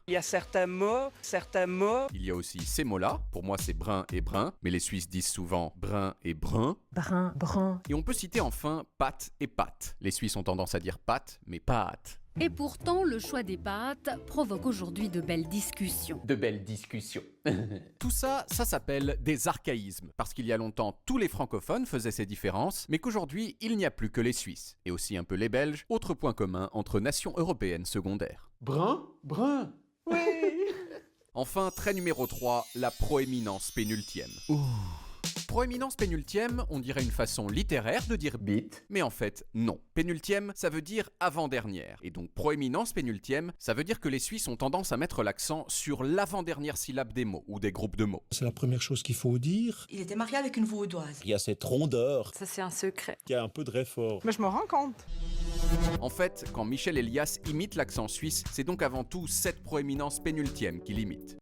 Il y a certains mots. Il y a aussi ces mots-là. Pour moi, c'est brun et brun, mais les Suisses disent souvent brun et brun. Brun, brun. Et on peut citer enfin pâte et pâte. Les Suisses ont tendance à dire pâte, mais pâte. Et pourtant, le choix des pâtes provoque aujourd'hui de belles discussions. De belles discussions. Tout ça, ça s'appelle des archaïsmes. Parce qu'il y a longtemps, tous les francophones faisaient ces différences, mais qu'aujourd'hui, il n'y a plus que les Suisses. Et aussi un peu les Belges, autre point commun entre nations européennes secondaires. Brun, brun. Oui. Enfin, trait numéro 3, la proéminence pénultième. Ouh. Proéminence pénultième, on dirait une façon littéraire de dire bit, mais en fait, non. Pénultième, ça veut dire avant-dernière. Et donc proéminence pénultième, ça veut dire que les Suisses ont tendance à mettre l'accent sur l'avant-dernière syllabe des mots, ou des groupes de mots. C'est la première chose qu'il faut dire. Il était marié avec une vaudoise. Il y a cette rondeur. Ça, c'est un secret. Qui a un peu de réfort. Mais je me rends compte. En fait, quand Michel Elias imite l'accent suisse, c'est donc avant tout cette proéminence pénultième qu'il imite.